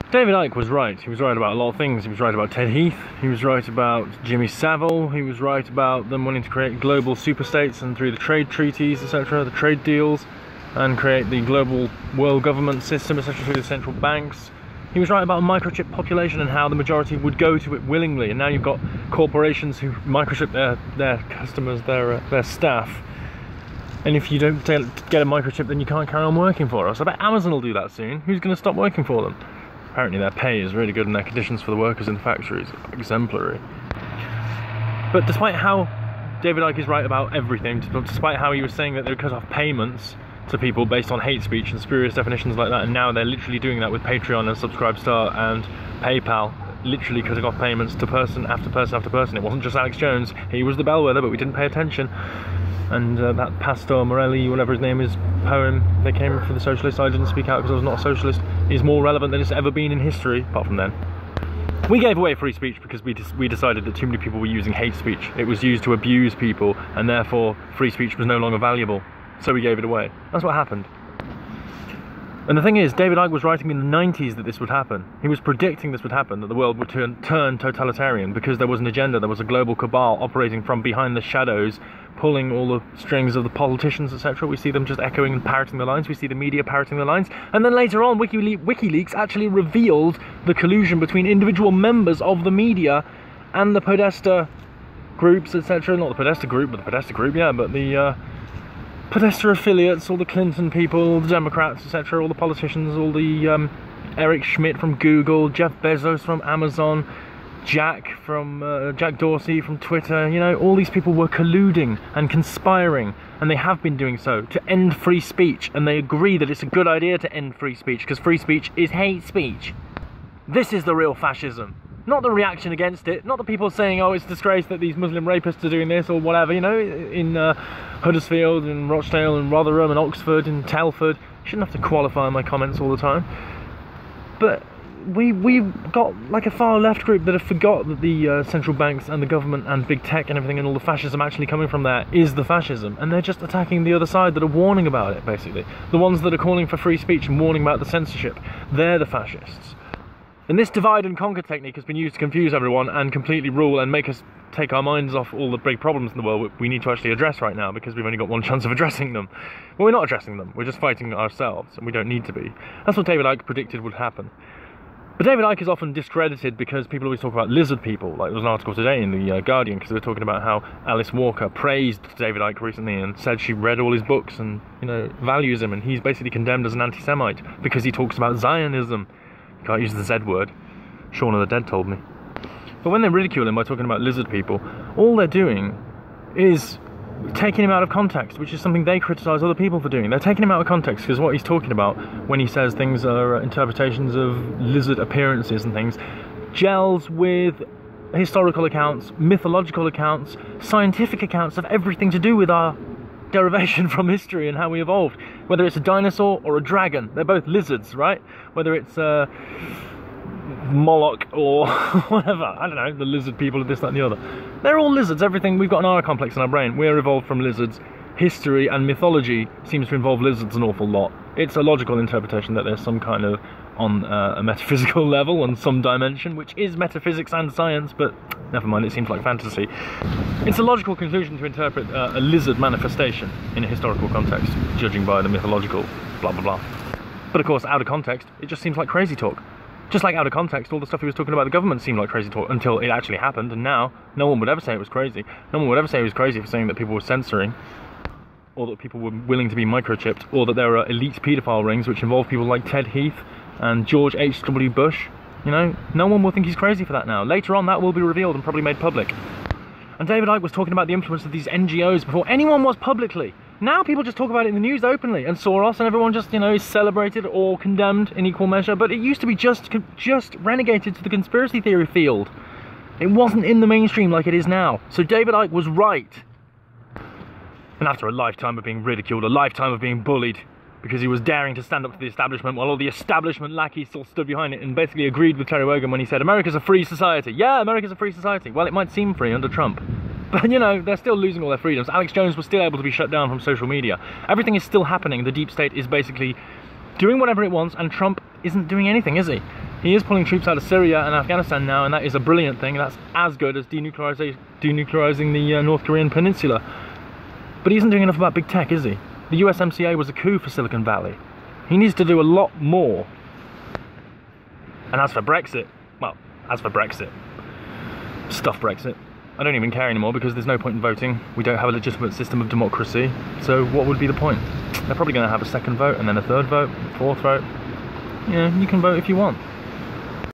David Icke was right. He was right about a lot of things. He was right about Ted Heath. He was right about Jimmy Savile. He was right about them wanting to create global superstates and through the trade treaties, etc., the trade deals, and create the global world government system, etc., through the central banks. He was right about a microchip population and how the majority would go to it willingly. And now you've got corporations who microchip their customers, their staff. And if you don't get a microchip, then you can't carry on working for us. I bet Amazon will do that soon. Who's going to stop working for them? Apparently their pay is really good and their conditions for the workers in the factories are exemplary. But despite how David Icke is right about everything, despite how he was saying that they would cut off payments to people based on hate speech and spurious definitions like that, and now they're literally doing that with Patreon and Subscribestar and PayPal, literally cutting off payments to person after person after person. It wasn't just Alex Jones, he was the bellwether, but we didn't pay attention. And that Pastor Morelli, whatever his name is, poem, they came for the socialists, I didn't speak out because I was not a socialist, is more relevant than it's ever been in history, apart from then. We gave away free speech because we decided that too many people were using hate speech. It was used to abuse people, and therefore free speech was no longer valuable. So we gave it away. That's what happened. And the thing is, David Icke was writing in the 90s that this would happen. He was predicting this would happen, that the world would turn totalitarian because there was an agenda, there was a global cabal operating from behind the shadows, pulling all the strings of the politicians, etc. We see them just echoing and parroting the lines. We see the media parroting the lines. And then later on, WikiLeaks actually revealed the collusion between individual members of the media and the Podesta groups, etc. Not the Podesta group, but the Podesta group, yeah, but the Podesta affiliates, all the Clinton people, all the Democrats, etc., all the politicians, all the Eric Schmidt from Google, Jeff Bezos from Amazon, Jack Dorsey from Twitter, you know, all these people were colluding and conspiring, and they have been doing so, to end free speech, and they agree that it's a good idea to end free speech, because free speech is hate speech. This is the real fascism. Not the reaction against it, not the people saying, oh, it's a disgrace that these Muslim rapists are doing this or whatever, you know, in Huddersfield and Rochdale and Rotherham and Oxford and Telford. Shouldn't have to qualify my comments all the time. But we've got like a far left group that have forgot that the central banks and the government and big tech and everything and all the fascism actually coming from there is the fascism. And they're just attacking the other side that are warning about it, basically. The ones that are calling for free speech and warning about the censorship, they're the fascists. And this divide and conquer technique has been used to confuse everyone and completely rule and make us take our minds off all the big problems in the world we need to actually address right now, because we've only got one chance of addressing them. Well, we're not addressing them, we're just fighting ourselves, and we don't need to be. That's what David Icke predicted would happen. But David Icke is often discredited because people always talk about lizard people. Like there was an article today in the Guardian, because they were talking about how Alice Walker praised David Icke recently and said she read all his books and, you know, values him, and he's basically condemned as an anti-Semite because he talks about Zionism. You can't use the Z word. Shaun of the Dead told me. But when they ridicule him by talking about lizard people, all they're doing is taking him out of context, which is something they criticise other people for doing. They're taking him out of context because what he's talking about when he says things are interpretations of lizard appearances and things gels with historical accounts, mythological accounts, scientific accounts of everything to do with our derivation from history and how we evolved. Whether it's a dinosaur or a dragon, they're both lizards, right? Whether it's Moloch or whatever, I don't know, the lizard people of this, that and the other. They're all lizards, everything. We've got an R complex in our brain. We're evolved from lizards. History and mythology seems to involve lizards an awful lot. It's a logical interpretation that there's some kind of, on a metaphysical level, on some dimension, which is metaphysics and science, but never mind, it seems like fantasy. It's a logical conclusion to interpret a lizard manifestation in a historical context, judging by the mythological blah blah blah. But of course, out of context, it just seems like crazy talk. Just like out of context, all the stuff he was talking about the government seemed like crazy talk until it actually happened, and now no one would ever say it was crazy. No one would ever say it was crazy for saying that people were censoring, or that people were willing to be microchipped, or that there are elite paedophile rings which involve people like Ted Heath and George H.W. Bush. You know, no one will think he's crazy for that now. Later on, that will be revealed and probably made public. And David Icke was talking about the influence of these NGOs before anyone was publicly. Now people just talk about it in the news openly, and Soros and everyone just, you know, is celebrated or condemned in equal measure, but it used to be just renegated to the conspiracy theory field. It wasn't in the mainstream like it is now. So David Icke was right. And after a lifetime of being ridiculed, a lifetime of being bullied, because he was daring to stand up to the establishment while all the establishment lackeys still stood behind it and basically agreed with Terry Wogan when he said, America's a free society. Yeah, America's a free society. Well, it might seem free under Trump. But, you know, they're still losing all their freedoms. Alex Jones was still able to be shut down from social media. Everything is still happening. The deep state is basically doing whatever it wants, and Trump isn't doing anything, is he? He is pulling troops out of Syria and Afghanistan now, and that is a brilliant thing. That's as good as denuclearizing the North Korean peninsula. But he isn't doing enough about big tech, is he? The USMCA was a coup for Silicon Valley. He needs to do a lot more. And as for Brexit, well, stuff Brexit. I don't even care anymore because there's no point in voting. We don't have a legitimate system of democracy. So what would be the point? They're probably going to have a second vote and then a third vote, fourth vote. Yeah, you can vote if you want.